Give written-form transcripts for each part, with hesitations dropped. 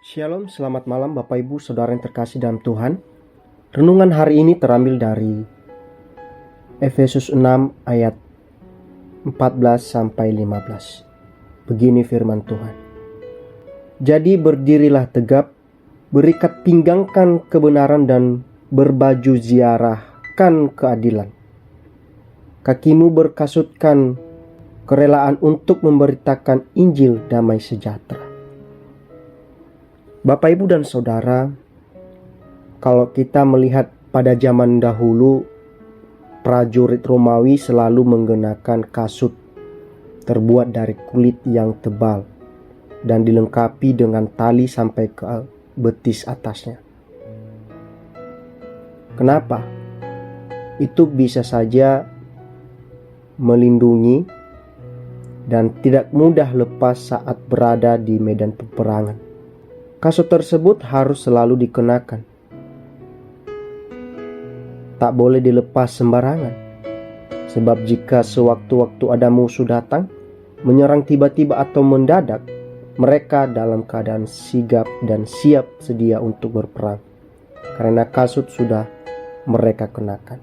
Shalom, selamat malam Bapak Ibu Saudara yang terkasih dalam Tuhan. Renungan hari ini terambil dari Efesus 6 ayat 14-15. Begini firman Tuhan. Jadi berdirilah tegap, berikat pinggangkan kebenaran dan berbaju ziarahkan keadilan. Kakimu berkasutkan kerelaan untuk memberitakan Injil damai sejahtera. Bapak, Ibu, dan Saudara, kalau kita melihat pada zaman dahulu, prajurit Romawi selalu menggunakan kasut terbuat dari kulit yang tebal dan dilengkapi dengan tali sampai ke betis atasnya. Kenapa? Itu bisa saja melindungi dan tidak mudah lepas saat berada di medan peperangan. Kasut tersebut harus selalu dikenakan. Tak boleh dilepas sembarangan. Sebab jika sewaktu-waktu ada musuh datang, menyerang tiba-tiba atau mendadak, mereka dalam keadaan sigap dan siap sedia untuk berperang. Karena kasut sudah mereka kenakan.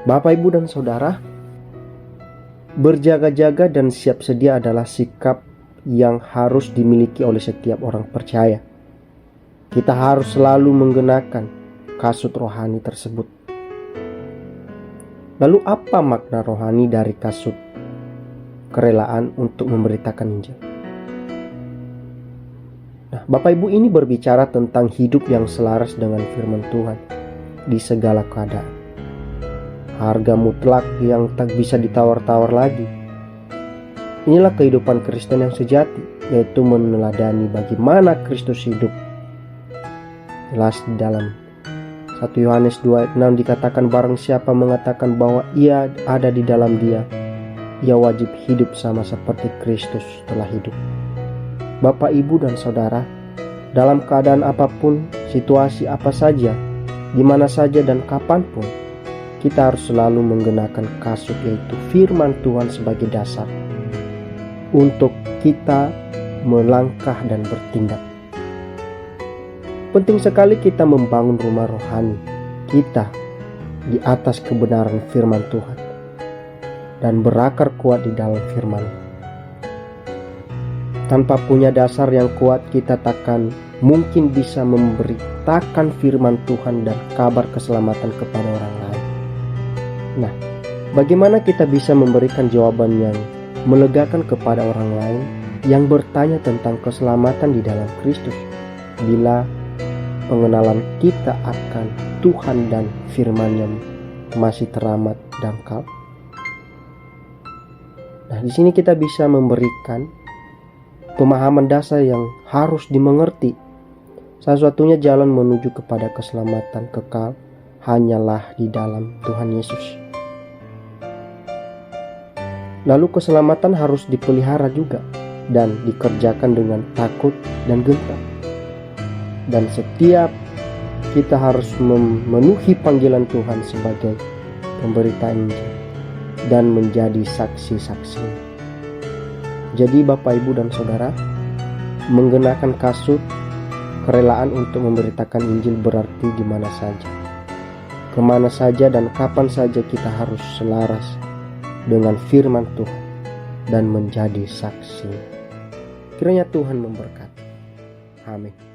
Bapak, Ibu, dan Saudara, berjaga-jaga dan siap sedia adalah sikap yang harus dimiliki oleh setiap orang percaya. Kita harus selalu menggunakan kasut rohani tersebut. Lalu apa makna rohani dari kasut kerelaan untuk memberitakan Injil? Nah, Bapak Ibu, ini berbicara tentang hidup yang selaras dengan firman Tuhan di segala keadaan. Harga mutlak yang tak bisa ditawar-tawar lagi. Inilah kehidupan Kristen yang sejati, yaitu meneladani bagaimana Kristus hidup. Jelas di dalam 1 Yohanes 2 ayat 6 dikatakan, barang siapa mengatakan bahwa ia ada di dalam Dia, ia wajib hidup sama seperti Kristus telah hidup. Bapak, Ibu, dan Saudara, dalam keadaan apapun, situasi apa saja, di mana saja dan kapanpun, kita harus selalu menggunakan kasut, yaitu firman Tuhan sebagai dasar untuk kita melangkah dan bertindak. Penting sekali kita membangun rumah rohani kita di atas kebenaran firman Tuhan dan berakar kuat di dalam firman. Tanpa punya dasar yang kuat, kita takkan mungkin bisa memberitakan firman Tuhan dan kabar keselamatan kepada orang lain. Nah, bagaimana kita bisa memberikan jawaban yang melegakan kepada orang lain yang bertanya tentang keselamatan di dalam Kristus bila pengenalan kita akan Tuhan dan firman-Nya masih teramat dangkal? Nah, di sini kita bisa memberikan pemahaman dasar yang harus dimengerti. Satu-satunya jalan menuju kepada keselamatan kekal hanyalah di dalam Tuhan Yesus. Lalu keselamatan harus dipelihara juga dan dikerjakan dengan takut dan gentar. Dan setiap kita harus memenuhi panggilan Tuhan sebagai pemberita Injil dan menjadi saksi-saksi. Jadi Bapak, Ibu, dan Saudara, menggunakan kasut kerelaan untuk memberitakan Injil berarti di mana saja, kemana saja, dan kapan saja kita harus selaras dengan firman Tuhan dan menjadi saksi. Kiranya Tuhan memberkati. Amin.